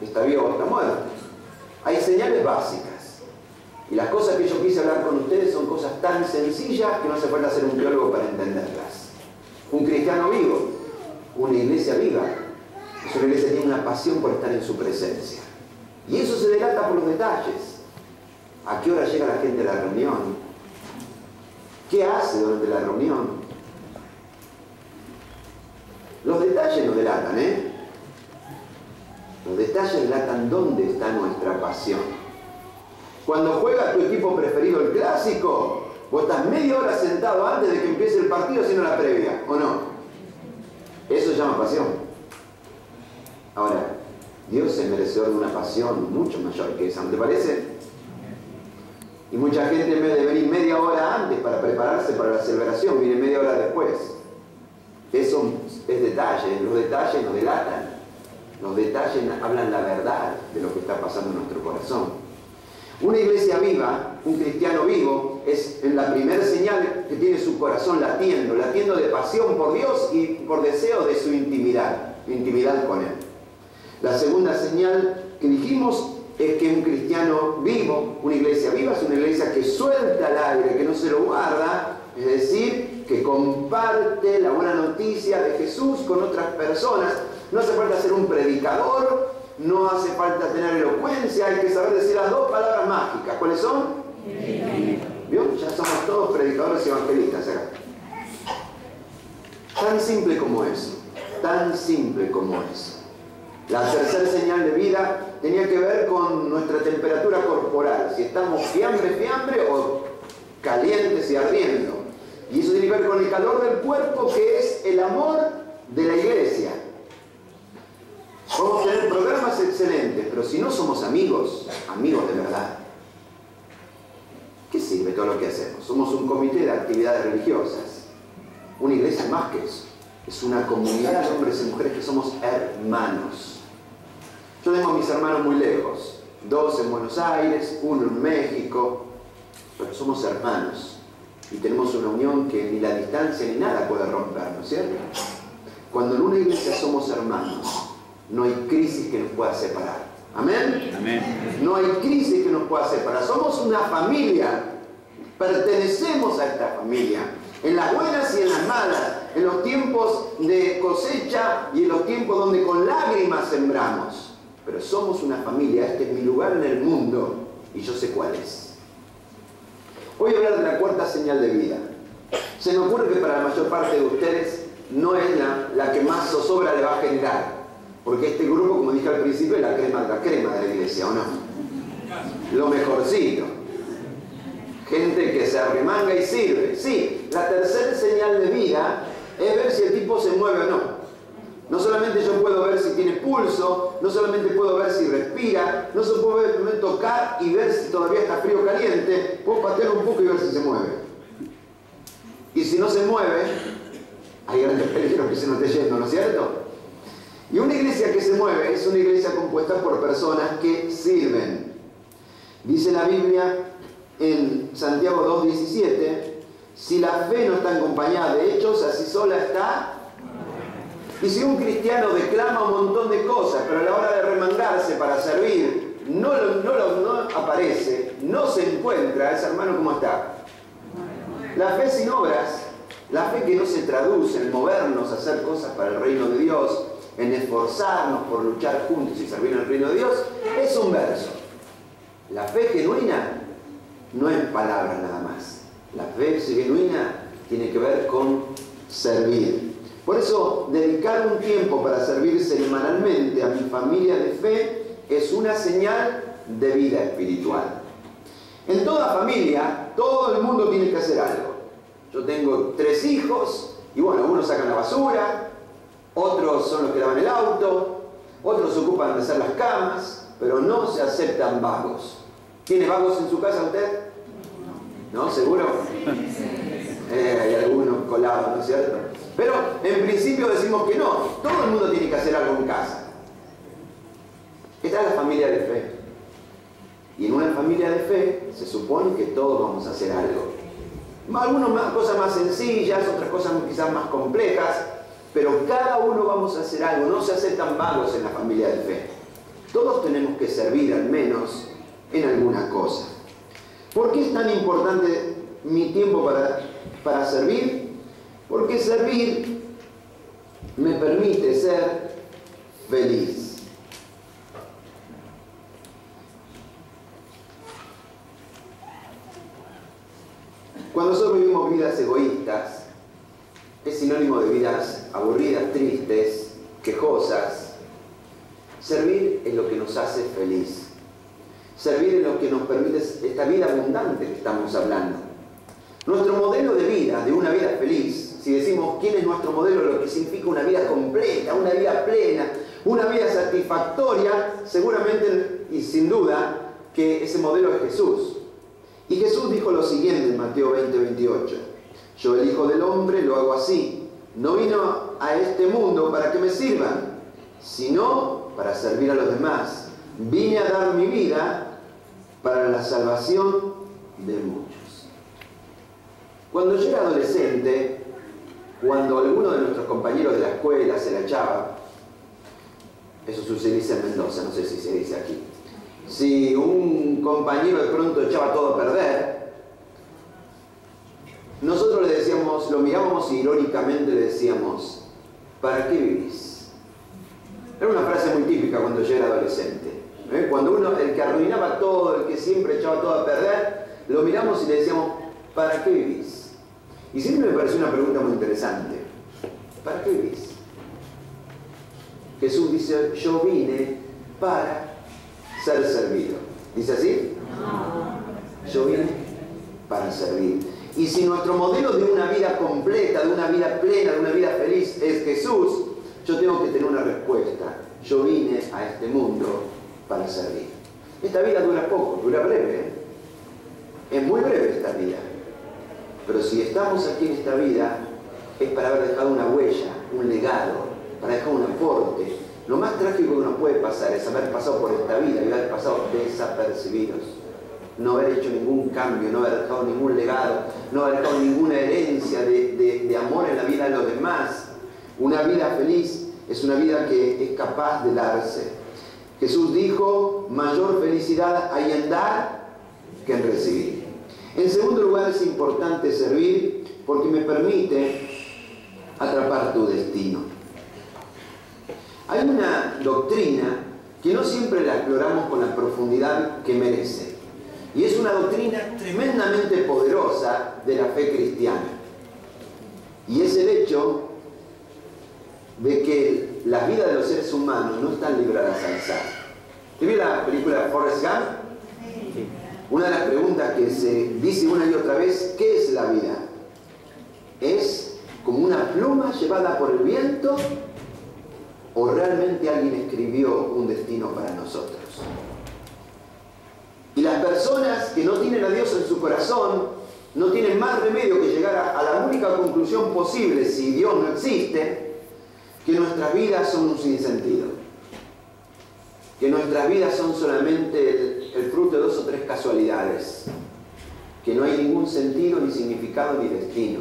está vivo o está muerto. Hay señales básicas. Y las cosas que yo quise hablar con ustedes son cosas tan sencillas que no hace falta ser un teólogo para entenderlas. Un cristiano vivo, una iglesia viva, es una iglesia que tiene una pasión por estar en su presencia. Y eso se delata por los detalles. ¿A qué hora llega la gente a la reunión? ¿Qué hace durante la reunión? Los detalles nos delatan, ¿eh? Los detalles delatan dónde está nuestra pasión. Cuando juega tu equipo preferido el clásico, vos estás media hora sentado antes de que empiece el partido haciendo la previa, ¿o no? Eso se llama pasión. Ahora, Dios es merecedor de una pasión mucho mayor que esa, ¿no te parece? Y mucha gente, en vez de venir media hora antes para prepararse para la celebración, viene media hora después. Eso es detalle, los detalles nos delatan. Los detalles hablan la verdad de lo que está pasando en nuestro corazón. Una iglesia viva, un cristiano vivo, es en la primera señal que tiene su corazón latiendo de pasión por Dios y por deseo de su intimidad con Él. La segunda señal que dijimos es que un cristiano vivo, una iglesia viva, es una iglesia que suelta el aire, que no se lo guarda, es decir, que comparte la buena noticia de Jesús con otras personas. No hace falta ser un predicador, no hace falta tener elocuencia, hay que saber decir las dos palabras mágicas. ¿Cuáles son? ¿Vio? Ya somos todos predicadores y evangelistas acá. Tan simple como eso, tan simple como eso. La tercera señal de vida tenía que ver con nuestra temperatura corporal, si estamos fiambre o calientes y ardiendo. Y eso tiene que ver con el calor del cuerpo, que es el amor de la iglesia. Podemos tener programas excelentes, pero si no somos amigos de verdad, ¿qué sirve todo lo que hacemos? Somos un comité de actividades religiosas. Una iglesia es más que eso. Es una comunidad de hombres y mujeres que somos hermanos. Yo tengo a mis hermanos muy lejos. 2 en Buenos Aires, 1 en México. Pero somos hermanos. Y tenemos una unión que ni la distancia ni nada puede romper, ¿no es cierto? Cuando en una iglesia somos hermanos, no hay crisis que nos pueda separar. ¿Amén? Amén. No hay crisis que nos pueda separar. Somos una familia. Pertenecemos a esta familia. En las buenas y en las malas. En los tiempos de cosecha y en los tiempos donde con lágrimas sembramos. Pero somos una familia. Este es mi lugar en el mundo. Y yo sé cuál es. Voy a hablar de la cuarta señal de vida. Se me ocurre que para la mayor parte de ustedes no es la que más zozobra le va a generar. Porque este grupo, como dije al principio, es la crema de la iglesia, ¿o no? Lo mejorcito. Gente que se arremanga y sirve. Sí, la tercera señal de vida es ver si el tipo se mueve o no. No solamente yo puedo ver si tiene pulso, no solamente puedo ver si respira, no se puede tocar y ver si todavía está frío o caliente, puedo patear un poco y ver si se mueve. Y si no se mueve, hay grandes peligros que se nos esté yendo, ¿no es cierto? Y una iglesia que se mueve es una iglesia compuesta por personas que sirven. Dice la Biblia en Santiago 2:17, si la fe no está acompañada de hechos, así sola está. Y si un cristiano declama un montón de cosas, pero a la hora de remangarse para servir, no aparece, no se encuentra, ese hermano, ¿cómo está? La fe sin obras, la fe que no se traduce en movernos a hacer cosas para el reino de Dios, en esforzarnos por luchar juntos y servir en el reino de Dios, es un verso. La fe genuina no es palabras nada más. La fe genuina tiene que ver con servir. Por eso, dedicar un tiempo para servir semanalmente a mi familia de fe es una señal de vida espiritual. En toda familia, todo el mundo tiene que hacer algo. Yo tengo 3 hijos, y bueno, algunos sacan la basura, otros son los que lavan el auto, otros se ocupan de hacer las camas, pero no se aceptan vagos. ¿Tiene vagos en su casa usted? ¿No? ¿Seguro? Hay algunos colados, ¿no es cierto? Pero en principio decimos que no. Todo el mundo tiene que hacer algo en casa. Esta es la familia de fe. Y en una familia de fe se supone que todos vamos a hacer algo. Algunas cosas más sencillas, otras cosas quizás más complejas, pero cada uno vamos a hacer algo. No se aceptan vagos en la familia de fe. todos tenemos que servir al menos en alguna cosa. ¿Por qué es tan importante mi tiempo para servir? Porque servir me permite ser feliz. Cuando nosotros vivimos vidas egoístas, es sinónimo de vidas aburridas, tristes, quejosas. Servir es lo que nos hace feliz. Servir es lo que nos permite esta vida abundante que estamos hablando. Nuestro modelo de vida, de una vida feliz, si decimos quién es nuestro modelo, lo que significa una vida completa, una vida plena, una vida satisfactoria, seguramente y sin duda que ese modelo es Jesús. Y Jesús dijo lo siguiente en Mateo 20:28. Yo, el Hijo del Hombre, lo hago así. No vino a este mundo para que me sirvan, sino para servir a los demás. Vine a dar mi vida para la salvación de muchos. Cuando yo era adolescente, cuando alguno de nuestros compañeros de la escuela se la echaba, eso se dice en Mendoza, no sé si se dice aquí, si un compañero de pronto echaba todo a perder, nosotros le decíamos, lo mirábamos y irónicamente le decíamos, ¿para qué vivís? Era una frase muy típica cuando yo era adolescente. Cuando uno, el que arruinaba todo, el que siempre echaba todo a perder, lo miramos y le decíamos, ¿para qué vivís? Y siempre me pareció una pregunta muy interesante. ¿Para qué vivís? Jesús dice, yo vine para ser servido. ¿Dice así? No. Yo vine para servir. Y si nuestro modelo de una vida completa, de una vida plena, de una vida feliz es Jesús, yo tengo que tener una respuesta. Yo vine a este mundo para servir. Esta vida dura poco, dura breve, ¿eh? Es muy breve esta vida. Pero si estamos aquí en esta vida, es para haber dejado una huella, un legado, para dejar un aporte. Lo más trágico que nos puede pasar es haber pasado por esta vida y haber pasado desapercibidos. No haber hecho ningún cambio, no haber dejado ningún legado, no haber dejado ninguna herencia de amor en la vida de los demás. Una vida feliz es una vida que es capaz de darse. Jesús dijo, mayor felicidad hay en dar que en recibir. En segundo lugar, es importante servir porque me permite atrapar tu destino. Hay una doctrina que no siempre la exploramos con la profundidad que merece. Y es una doctrina tremendamente poderosa de la fe cristiana. Y es el hecho de que las vidas de los seres humanos no están libradas al azar. ¿Te vio la película Forrest Gump? Sí. Una de las preguntas que se dice una y otra vez, ¿qué es la vida? ¿Es como una pluma llevada por el viento? ¿O realmente alguien escribió un destino para nosotros? Y las personas que no tienen a Dios en su corazón no tienen más remedio que llegar a la única conclusión posible, si Dios no existe, que nuestras vidas son un sinsentido. Que nuestras vidas son solamente el fruto de 2 o 3 casualidades. Que no hay ningún sentido, ni significado, ni destino.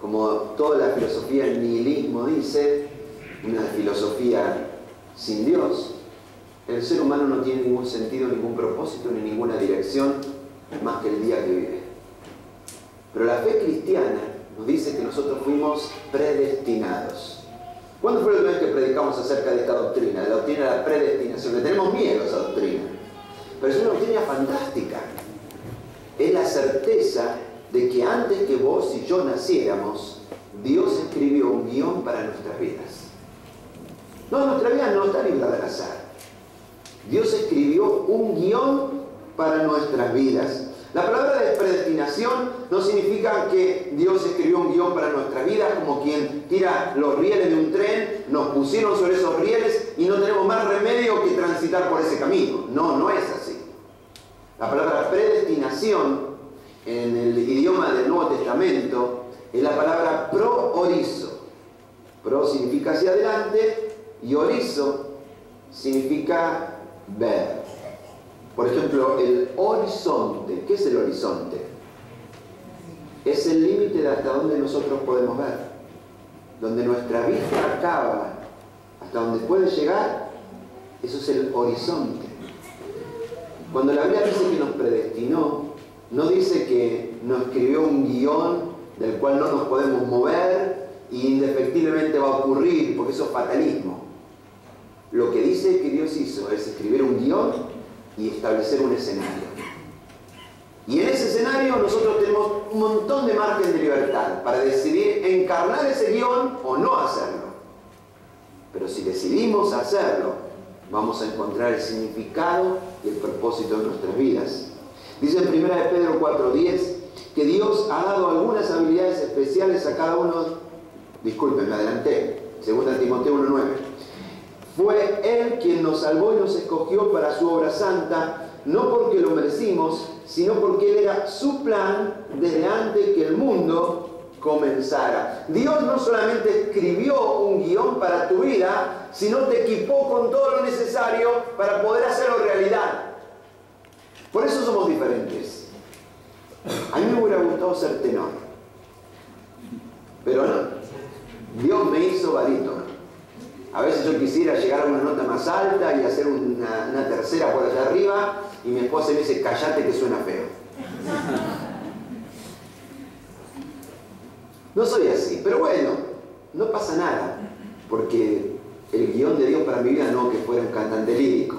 Como toda la filosofía del nihilismo dice, una filosofía sin Dios, el ser humano no tiene ningún sentido, ningún propósito, ni ninguna dirección, más que el día que vive. Pero la fe cristiana nos dice que nosotros fuimos predestinados. ¿Cuándo fue la última vez que predicamos acerca de esta doctrina? La doctrina de la predestinación. Le tenemos miedo a esa doctrina. Pero es una doctrina fantástica. Es la certeza de que antes que vos y yo naciéramos, Dios escribió un guión para nuestras vidas. No, nuestra vida no está librada al azar. Dios escribió un guión para nuestras vidas. La palabra de predestinación no significa que Dios escribió un guión para nuestras vidas como quien tira los rieles de un tren, nos pusieron sobre esos rieles y no tenemos más remedio que transitar por ese camino. No, no es así. La palabra predestinación en el idioma del Nuevo Testamento es la palabra pro-orizo. Pro significa hacia adelante y orizo significa ver. Por ejemplo, el horizonte. ¿Qué es el horizonte? Es el límite de hasta donde nosotros podemos ver. Donde nuestra vista acaba, hasta donde puede llegar, Eso es el horizonte. Cuando la Biblia dice que nos predestinó, no dice que nos escribió un guión del cual no nos podemos mover y indefectiblemente va a ocurrir, porque eso es fatalismo. Lo que dice que Dios hizo es escribir un guión y establecer un escenario. Y en ese escenario nosotros tenemos un montón de margen de libertad para decidir encarnar ese guión o no hacerlo. Pero si decidimos hacerlo, vamos a encontrar el significado y el propósito de nuestras vidas. Dice en 1 Pedro 4:10 que Dios ha dado algunas habilidades especiales a cada uno. Disculpen, me adelanté. 2 Timoteo 1:9. Fue Él quien nos salvó y nos escogió para su obra santa, no porque lo merecimos, sino porque Él era su plan desde antes que el mundo comenzara. Dios no solamente escribió un guión para tu vida, sino te equipó con todo lo necesario para poder hacerlo realidad. Por eso somos diferentes. A mí me hubiera gustado ser tenor, pero no. Dios me hizo barítono. A veces yo quisiera llegar a una nota más alta y hacer una tercera por allá arriba, y mi esposa me dice, cállate que suena feo. No soy así, pero bueno, no pasa nada, porque el guión de Dios para mi vida no que fuera un cantante lírico,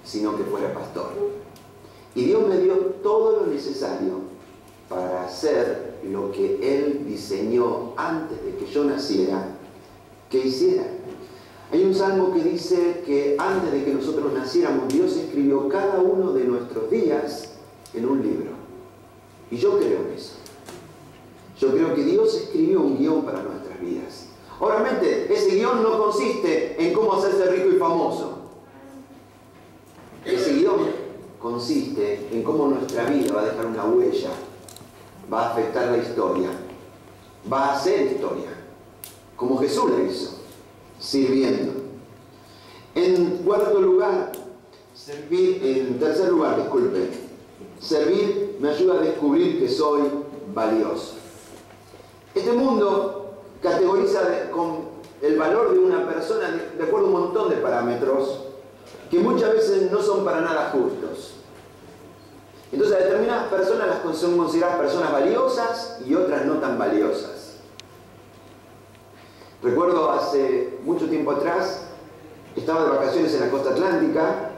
sino que fuera pastor. Y Dios me dio todo lo necesario para hacer lo que Él diseñó antes de que yo naciera, que hiciera. Hay un salmo que dice que antes de que nosotros naciéramos, Dios escribió cada uno de nuestros días en un libro. Y yo creo en eso. Yo creo que Dios escribió un guión para nuestras vidas. Obviamente, ese guión no consiste en cómo hacerse rico y famoso. Ese guión consiste en cómo nuestra vida va a dejar una huella, va a afectar la historia, va a hacer historia, como Jesús la hizo, sirviendo. En tercer lugar, servir me ayuda a descubrir que soy valioso. Este mundo categoriza con el valor de una persona de acuerdo a un montón de parámetros que muchas veces no son para nada justos. Entonces a determinadas personas las son consideradas personas valiosas y otras no tan valiosas. Recuerdo hace mucho tiempo atrás, estaba de vacaciones en la costa atlántica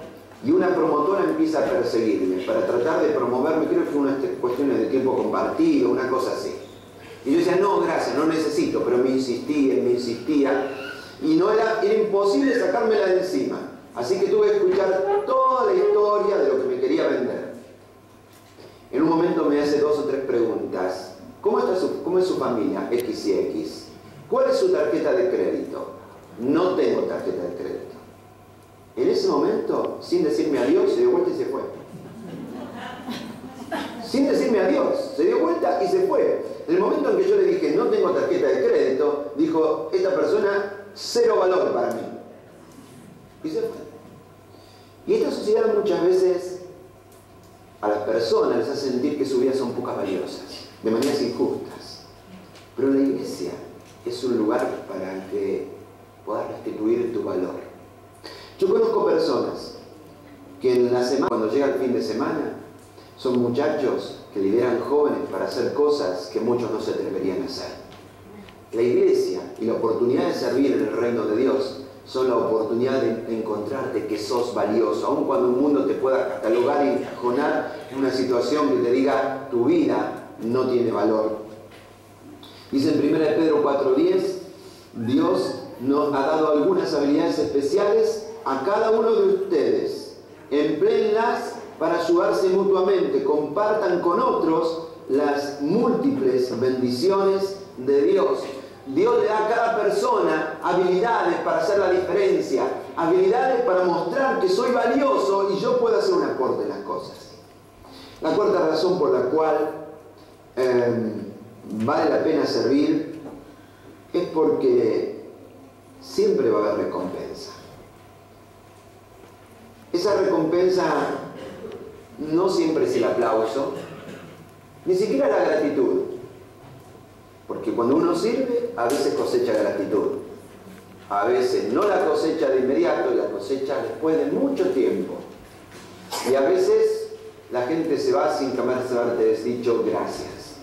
y una promotora empieza a perseguirme para tratar de promoverme, creo que fue una cuestión de tiempo compartido, una cosa así. Y yo decía, no, gracias, no necesito, pero me insistía, y era imposible sacármela de encima. Así que tuve que escuchar toda la historia de lo que me quería vender. En un momento me hace 2 o 3 preguntas. ¿Cómo es su familia? X y X. ¿Cuál es su tarjeta de crédito? No tengo tarjeta de crédito. En ese momento, sin decirme adiós, se dio vuelta y se fue. Sin decirme adiós, se dio vuelta y se fue. En el momento en que yo le dije, no tengo tarjeta de crédito, dijo, esta persona, 0 valor para mí. Y se fue. Y esta sociedad muchas veces a las personas les hace sentir que sus vidas son pocas valiosas, de maneras injustas. Pero la iglesia es un lugar para que puedas restituir tu valor. Yo conozco personas que en la semana, cuando llega el fin de semana, son muchachos que lideran jóvenes para hacer cosas que muchos no se atreverían a hacer. La iglesia y la oportunidad de servir en el reino de Dios son la oportunidad de encontrarte que sos valioso, aun cuando un mundo te pueda catalogar y encajonar en una situación que te diga tu vida no tiene valor. Dice en 1 Pedro 4:10, Dios nos ha dado algunas habilidades especiales a cada uno de ustedes. Empléenlas para ayudarse mutuamente, compartan con otros las múltiples bendiciones de Dios. Dios le da a cada persona habilidades para hacer la diferencia, habilidades para mostrar que soy valioso y yo puedo hacer un aporte en las cosas. La cuarta razón por la cual vale la pena servir es porque siempre va a haber recompensa. Esa recompensa no siempre es el aplauso, ni siquiera la gratitud. Porque cuando uno sirve, a veces cosecha gratitud. A veces no la cosecha de inmediato, la cosecha después de mucho tiempo. Y a veces la gente se va sin jamás haberte dicho gracias.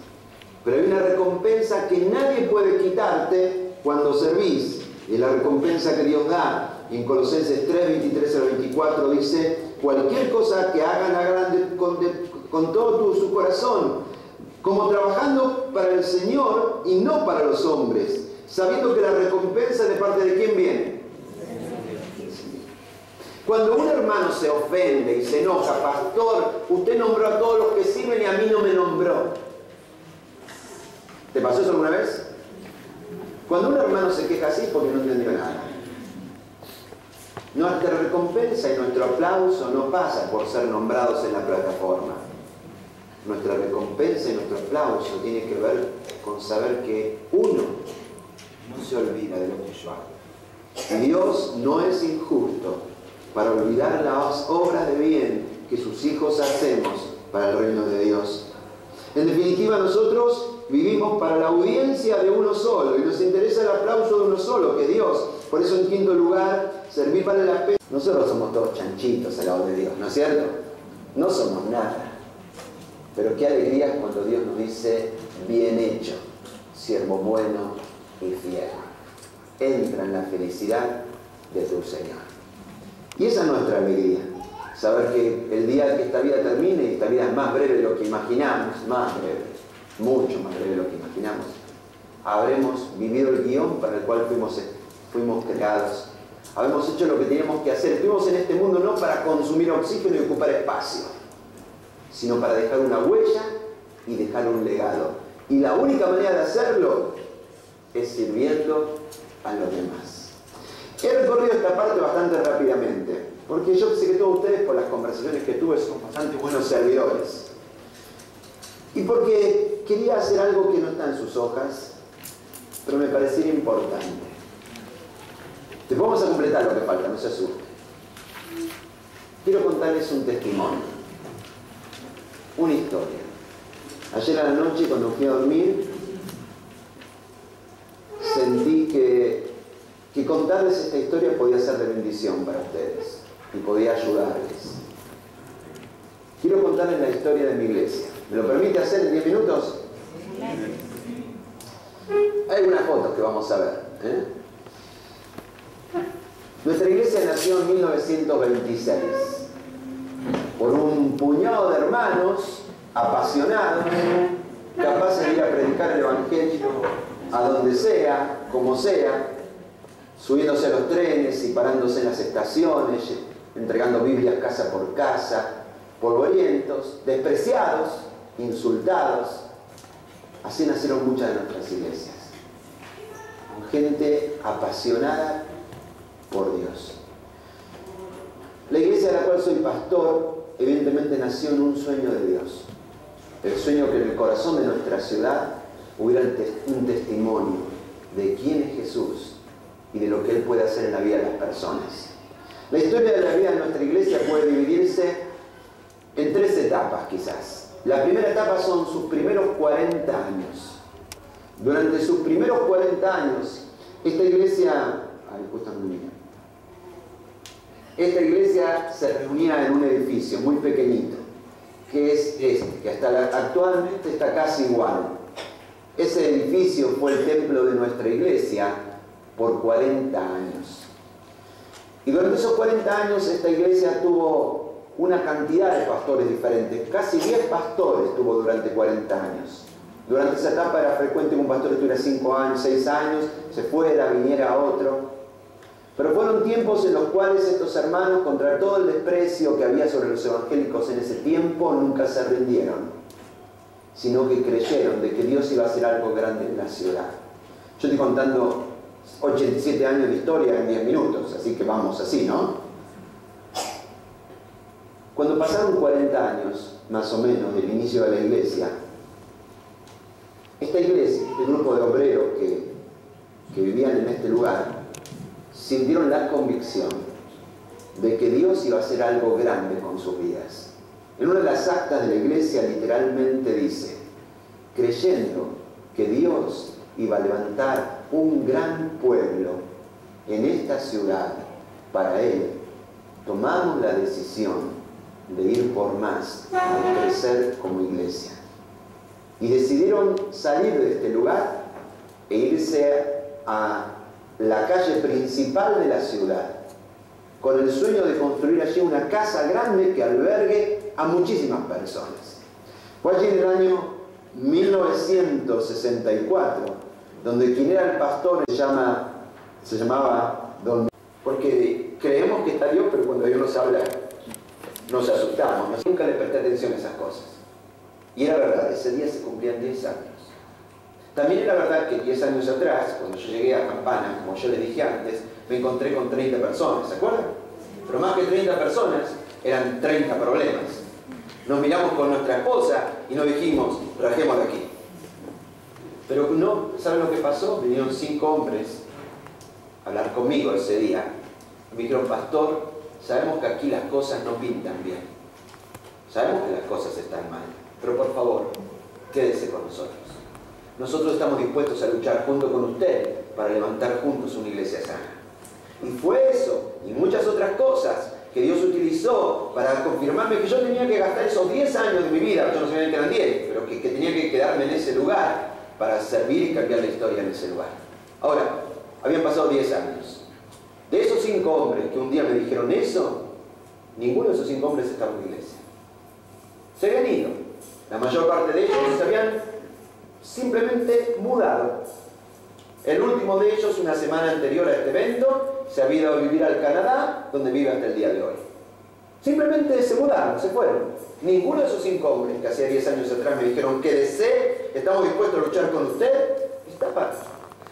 Pero hay una recompensa que nadie puede quitarte cuando servís. Y la recompensa que Dios da. Y en Colosenses 3, 23 al 24 dice: cualquier cosa que hagan, hagan con todo su corazón, como trabajando para el Señor y no para los hombres, sabiendo que la recompensa de parte de quién viene. Cuando un hermano se ofende y se enoja: pastor, usted nombró a todos los que sirven y a mí no me nombró. ¿Te pasó eso alguna vez? Cuando un hermano se queja así, porque no entendió nada. Nuestra recompensa y nuestro aplauso no pasa por ser nombrados en la plataforma. Nuestra recompensa y nuestro aplauso tiene que ver con saber que uno no se olvida de lo que yo hago. Dios no es injusto para olvidar las obras de bien que sus hijos hacemos para el reino de Dios. En definitiva, nosotros vivimos para la audiencia de uno solo y nos interesa el aplauso de uno solo, que Dios. Por eso, en quinto lugar, servir vale la pena. Nosotros somos todos chanchitos al lado de Dios, ¿no es cierto? No somos nada. Pero qué alegría es cuando Dios nos dice: bien hecho, siervo bueno y fiel. Entra en la felicidad de tu Señor. Y esa es nuestra alegría. Saber que el día que esta vida termine, y esta vida es más breve de lo que imaginamos, más breve, mucho más breve de lo que imaginamos, habremos vivido el guión para el cual fuimos creados. Habremos hecho lo que teníamos que hacer. Estuvimos en este mundo no para consumir oxígeno y ocupar espacio, sino para dejar una huella y dejar un legado. Y la única manera de hacerlo es sirviendo a los demás. He recorrido esta parte bastante rápidamente, porque yo sé que todos ustedes, por las conversaciones que tuve, son bastante buenos servidores. Y porque quería hacer algo que no está en sus hojas, pero me parecía importante. Después vamos a completar lo que falta, no se asusten. Quiero contarles un testimonio, una historia. Ayer a la noche, cuando fui a dormir, sentí que contarles esta historia podía ser de bendición para ustedes y podía ayudarles. Quiero contarles la historia de mi iglesia. ¿Me lo permite hacer en 10 minutos? Hay algunas fotos que vamos a ver, Nuestra iglesia nació en 1926 por un puñado de hermanos apasionados, capaces de ir a predicar el Evangelio a donde sea, como sea, subiéndose a los trenes y parándose en las estaciones, entregando Biblias casa por casa, polvorientos, despreciados, insultados. Así nacieron muchas de nuestras iglesias, con gente apasionada por Dios. La iglesia de la cual soy pastor, evidentemente nació en un sueño de Dios. El sueño que en el corazón de nuestra ciudad hubiera un testimonio de quién es Jesús y de lo que Él puede hacer en la vida de las personas. La historia de la vida de nuestra iglesia puede dividirse en 3 etapas quizás. La primera etapa son sus primeros 40 años. Durante sus primeros 40 años, esta iglesia se reunía en un edificio muy pequeñito, que es este, que actualmente está casi igual. Ese edificio fue el templo de nuestra iglesia por 40 años. Y durante esos 40 años esta iglesia tuvo una cantidad de pastores diferentes. Casi 10 pastores tuvo durante 40 años. Durante esa etapa era frecuente que un pastor estuviera 5 años, 6 años, se fuera, viniera otro. Pero fueron tiempos en los cuales estos hermanos, contra todo el desprecio que había sobre los evangélicos en ese tiempo, nunca se rindieron, sino que creyeron de que Dios iba a hacer algo grande en la ciudad. Yo estoy contando 87 años de historia en 10 minutos, así que vamos así, ¿no? Cuando pasaron 40 años, más o menos, del inicio de la iglesia, esta iglesia, este grupo de obreros que vivían en este lugar, sintieron la convicción de que Dios iba a hacer algo grande con sus vidas. En una de las actas de la iglesia literalmente dice: creyendo que Dios iba a levantar un gran pueblo en esta ciudad, para él, tomamos la decisión de ir por más, de crecer como iglesia. Y decidieron salir de este lugar e irse a la calle principal de la ciudad, con el sueño de construir allí una casa grande que albergue a muchísimas personas. Fue allí en el año 1964, donde quien era el pastor se llamaba Don... Porque creemos que está Dios, pero cuando Dios nos habla, nos asustamos. Nunca le presté atención a esas cosas. Y era verdad, ese día se cumplían 10 años. También era verdad que 10 años atrás, cuando yo llegué a Campana, como yo les dije antes, me encontré con 30 personas, ¿se acuerdan? Pero más que 30 personas, eran 30 problemas. Nos miramos con nuestra esposa y nos dijimos, rajemos de aquí. Pero no, ¿saben lo que pasó? Vinieron 5 hombres a hablar conmigo ese día. Me dijeron, pastor, sabemos que aquí las cosas no pintan bien. Sabemos que las cosas están mal. Pero por favor, quédese con nosotros. Nosotros estamos dispuestos a luchar junto con usted para levantar juntos una iglesia sana. Y fue eso, y muchas otras cosas, que Dios utilizó para confirmarme que yo tenía que gastar esos 10 años de mi vida, yo no sabía que eran 10, pero que tenía que quedarme en ese lugar para servir y cambiar la historia en ese lugar. Ahora, habían pasado 10 años. De esos 5 hombres que un día me dijeron eso, ninguno de esos 5 hombres estaba en la iglesia. Se habían ido. La mayor parte de ellos se habían simplemente mudado. El último de ellos, una semana anterior a este evento, se había ido a vivir al Canadá, donde vive hasta el día de hoy. Simplemente se mudaron, se fueron. Ninguno de esos 5 hombres que hacía 10 años atrás me dijeron, quédese, estamos dispuestos a luchar con usted, está parte.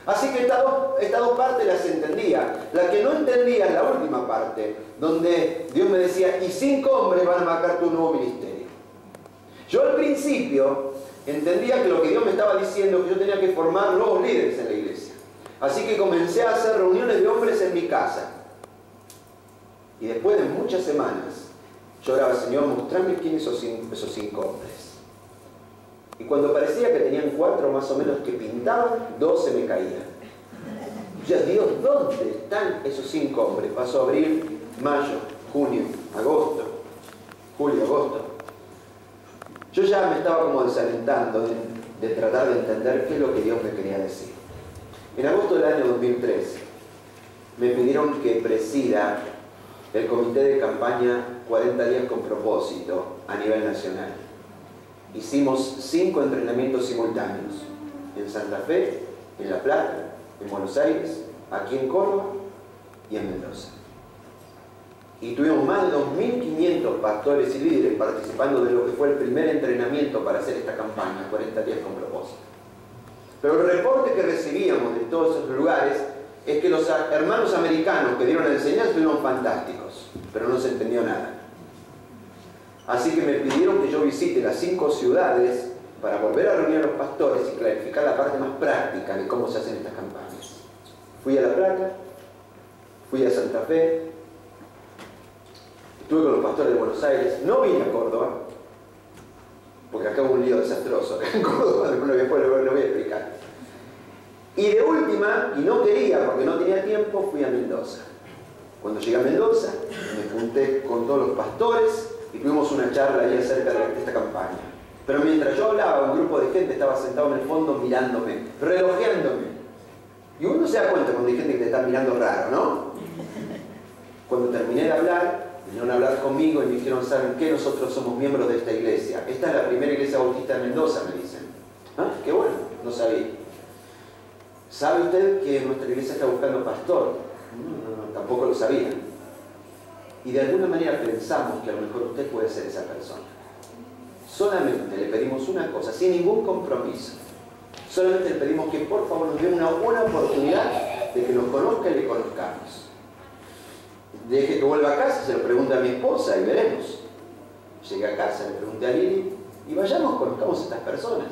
Así que estas dos partes las entendía. La que no entendía es la última parte, donde Dios me decía, y 5 hombres van a marcar tu nuevo ministerio. Yo al principio entendía que lo que Dios me estaba diciendo, que yo tenía que formar nuevos líderes en la iglesia. Así que comencé a hacer reuniones de hombres en mi casa. Y después de muchas semanas, yo oraba, Señor, mostrame quiénes son esos 5 hombres. Y cuando parecía que tenían 4 más o menos que pintaban, 2 se me caían. Ya, Dios, ¿dónde están esos 5 hombres? Pasó abril, mayo, junio, agosto, julio, agosto. Yo ya me estaba como desalentando de tratar de entender qué es lo que Dios me quería decir. En agosto del año 2003 me pidieron que presida el comité de campaña 40 días con propósito a nivel nacional. Hicimos 5 entrenamientos simultáneos en Santa Fe, en La Plata, en Buenos Aires, aquí en Córdoba y en Mendoza. Y tuvimos más de 2.500 pastores y líderes participando de lo que fue el primer entrenamiento para hacer esta campaña, 40 días con propósito. Pero el reporte que recibíamos de todos esos lugares es que los hermanos americanos que dieron la enseñanza fueron fantásticos, pero no se entendió nada. Así que me pidieron que yo visite las 5 ciudades para volver a reunir a los pastores y clarificar la parte más práctica de cómo se hacen estas campañas. Fui a La Plata, fui a Santa Fe, estuve con los pastores de Buenos Aires, no vine a Córdoba, porque acá hubo un lío desastroso acá en Córdoba, después lo voy a explicar. Y de última, y no quería porque no tenía tiempo, fui a Mendoza. Cuando llegué a Mendoza, me junté con todos los pastores y tuvimos una charla ahí acerca de esta campaña. Pero mientras yo hablaba, un grupo de gente estaba sentado en el fondo mirándome, relojeándome. Y uno se da cuenta cuando hay gente que te está mirando raro, ¿no? Cuando terminé de hablar, vinieron a hablar conmigo y me dijeron, ¿saben qué? Nosotros somos miembros de esta iglesia. Esta es la primera iglesia bautista de Mendoza, me dicen. ¿Ah? Qué bueno, no sabía. ¿Sabe usted que nuestra iglesia está buscando pastor? No, tampoco lo sabía. Y de alguna manera pensamos que a lo mejor usted puede ser esa persona. Solamente le pedimos una cosa, sin ningún compromiso. Solamente le pedimos que por favor nos dé una buena oportunidad de que nos conozca y le conozcamos. Deje que vuelva a casa, se lo pregunte a mi esposa y veremos. Llegué a casa, le pregunté a Lili y vayamos, conozcamos a estas personas.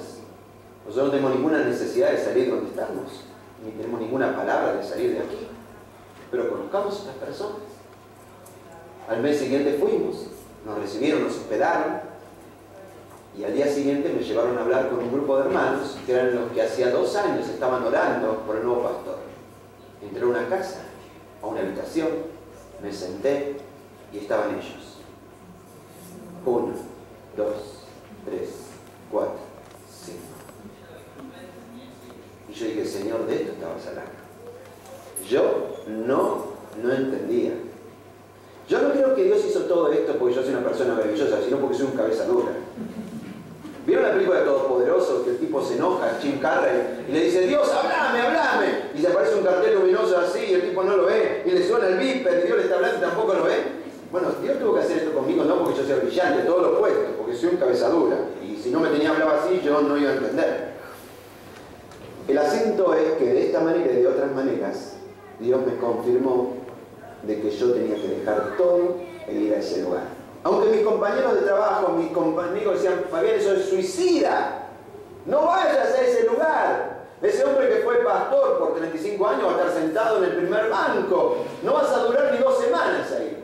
Nosotros no tenemos ninguna necesidad de salir donde estamos, ni tenemos ninguna palabra de salir de aquí, pero conozcamos a estas personas. Al mes siguiente fuimos, nos recibieron, nos hospedaron, y al día siguiente me llevaron a hablar con un grupo de hermanos, que eran los que hacía 2 años estaban orando por el nuevo pastor. Entré a una casa a una habitación, me senté y estaban ellos. 1, 2, 3, 4, 5. Y yo dije, Señor, de esto estabas hablando. Yo no entendía. Yo no creo que Dios hizo todo esto porque yo soy una persona maravillosa, sino porque soy un cabeza dura. ¿Vieron la película de Todopoderoso? Que el tipo se enoja, Jim Carrey, y le dice, Dios, hablame, hablame. Y se aparece un cartel luminoso así y el tipo no lo ve. Y le suena el beeper y Dios le está hablando y tampoco lo ve. Bueno, Dios tuvo que hacer esto conmigo no porque yo sea brillante, todo lo opuesto, porque soy un cabeza dura. Y si no me tenía hablado así, yo no iba a entender. El asunto es que de esta manera y de otras maneras, Dios me confirmó de que yo tenía que dejar todo e ir a ese lugar. Aunque mis compañeros de trabajo, mis compañeros decían, Fabián, eso es suicida. No vayas a ese lugar. Ese hombre que fue pastor por 35 años va a estar sentado en el primer banco. No vas a durar ni 2 semanas ahí.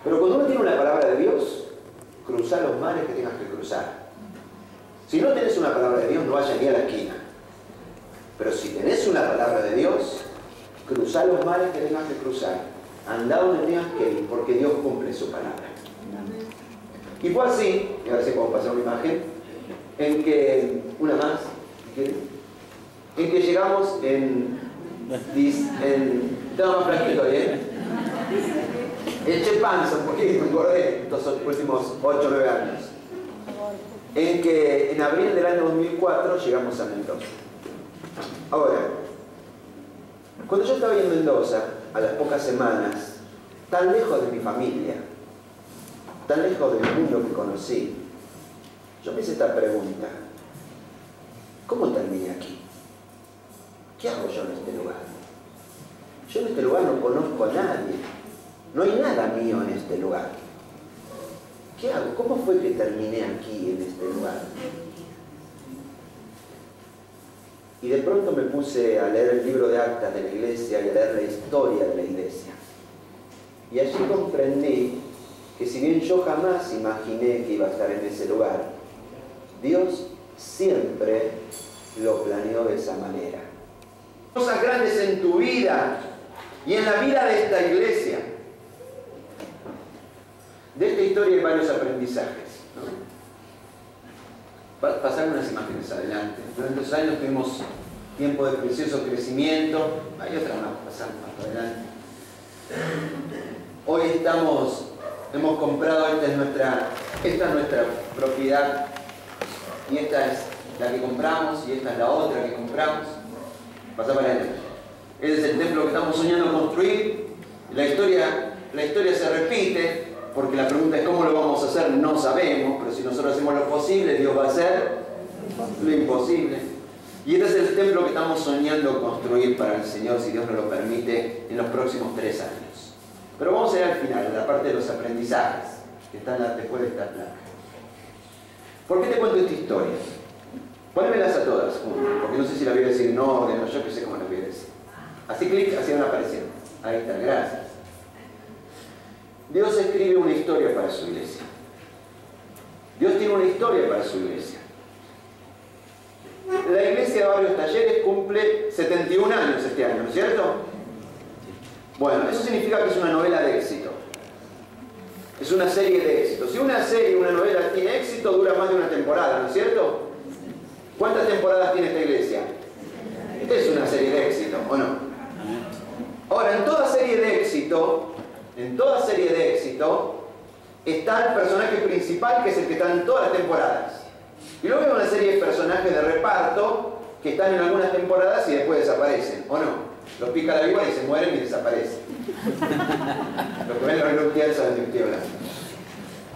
Pero cuando uno tiene una palabra de Dios, cruzar los mares que tengas que cruzar. Si no tenés una palabra de Dios, no vayas ni a la esquina. Pero si tenés una palabra de Dios, cruzar los mares que tengas que cruzar. Andá donde tengas que ir, porque Dios cumple su palabra. Y fue así, y ahora sí podemos pasar una imagen, en que, una más, en que llegamos estaba más flaquito, eché panza un poquito, engordé estos últimos 8 o 9 años. En que en abril del año 2004 llegamos a Mendoza. Ahora, cuando yo estaba ahí en Mendoza, a las pocas semanas, tan lejos de mi familia, tan lejos del mundo que conocí, yo me hice esta pregunta: ¿cómo terminé aquí? ¿Qué hago yo en este lugar? Yo en este lugar no conozco a nadie, no hay nada mío en este lugar. ¿Qué hago? ¿Cómo fue que terminé aquí en este lugar? Y de pronto me puse a leer el libro de actas de la iglesia y a leer la historia de la iglesia. Y allí comprendí que si bien yo jamás imaginé que iba a estar en ese lugar, Dios siempre lo planeó de esa manera. Cosas grandes en tu vida y en la vida de esta iglesia. De esta historia hay varios aprendizajes, ¿no? Pasar unas imágenes adelante. Durante los años tuvimos tiempo de precioso crecimiento. Hay otra más, pasamos más adelante. Hoy hemos comprado, esta es nuestra propiedad, y esta es la que compramos, y esta es la otra que compramos. Pasa para adelante. Este es el templo que estamos soñando construir. La historia se repite. Porque la pregunta es cómo lo vamos a hacer, no sabemos, pero si nosotros hacemos lo posible, Dios va a hacer lo imposible. Y este es el templo que estamos soñando construir para el Señor, si Dios nos lo permite, en los próximos 3 años. Pero vamos a ir al final, a la parte de los aprendizajes, que están después de esta placa. ¿Por qué te cuento esta historia? Pónmelas a todas, porque no sé si la voy a decir en orden, o yo que sé cómo la voy a decir. Así clic, así van apareciendo. Ahí está, gracias. Dios escribe una historia para su iglesia. Dios tiene una historia para su iglesia. La iglesia de Barrios Talleres cumple 71 años este año, ¿no es cierto? Bueno, eso significa que es una novela de éxito. Es una serie de éxito. Si una serie, una novela tiene éxito, dura más de una temporada, ¿no es cierto? ¿Cuántas temporadas tiene esta iglesia? Esta es una serie de éxito, ¿o no? Ahora, en toda serie de éxito está el personaje principal, que es el que está en todas las temporadas. Y luego hay una serie de personajes de reparto que están en algunas temporadas y después desaparecen, ¿o no? Los pica la víbora y se mueren y desaparecen. Los que ven los reluctiales saben de qué estoy hablando.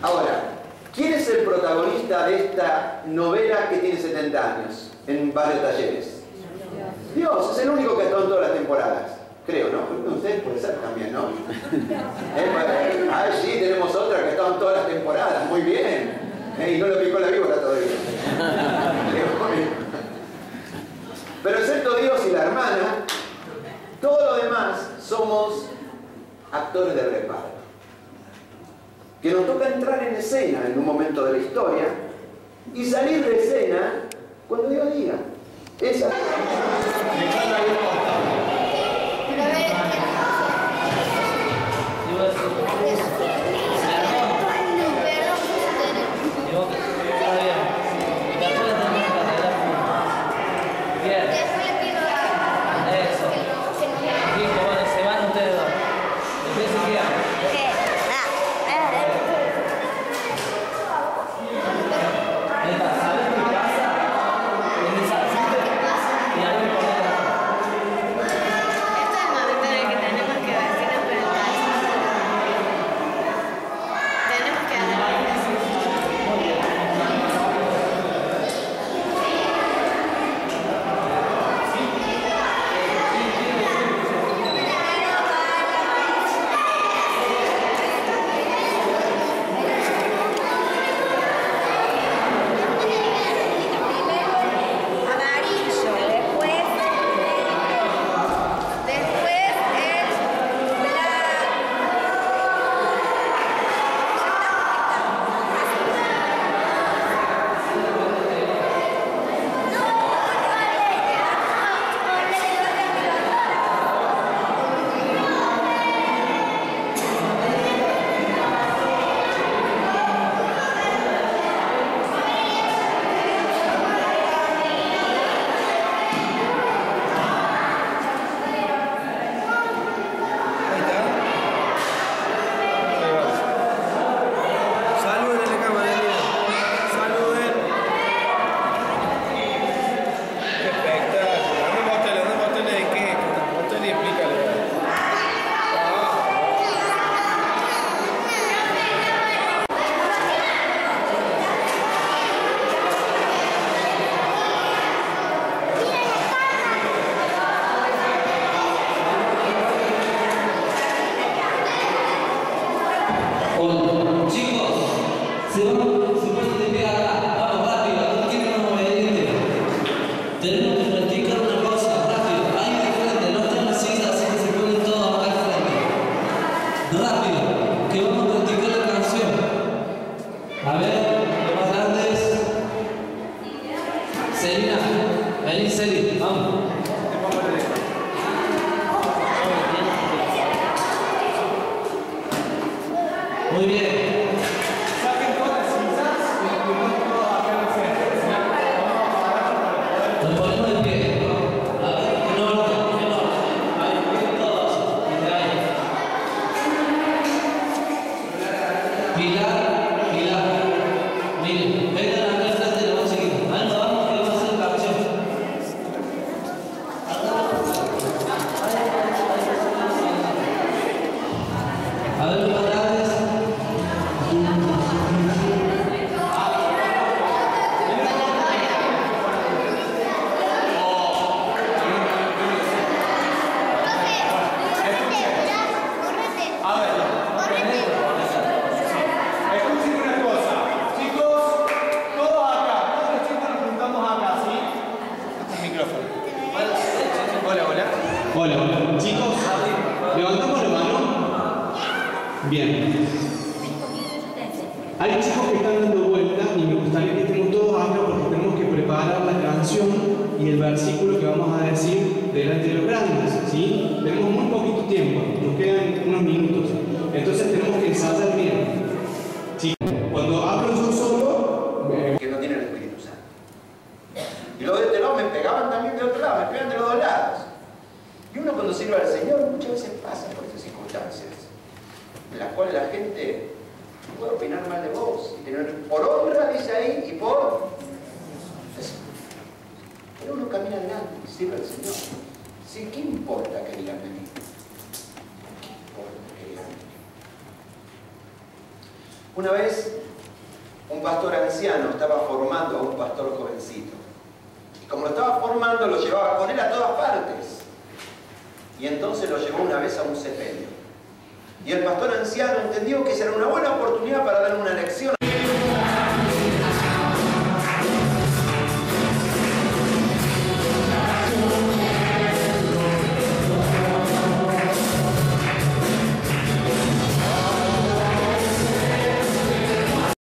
Ahora, ¿quién es el protagonista de esta novela que tiene 70 años en Barrios Talleres? Dios, es el único que ha estado en todas las temporadas. Creo, ¿no? Ustedes puede ser también, ¿no? Sí, tenemos otra que ha estado en todas las temporadas. Muy bien. Y no lo picó la víbora todavía. Pero excepto Dios y la hermana, todo lo demás somos actores de reparto. Que nos toca entrar en escena en un momento de la historia y salir de escena cuando Dios diga. Esa. Pero Una vez un pastor anciano estaba formando a un pastor jovencito. Y como lo estaba formando, lo llevaba con él a todas partes. Y entonces lo llevó una vez a un sepelio. Y el pastor anciano entendió que esa era una buena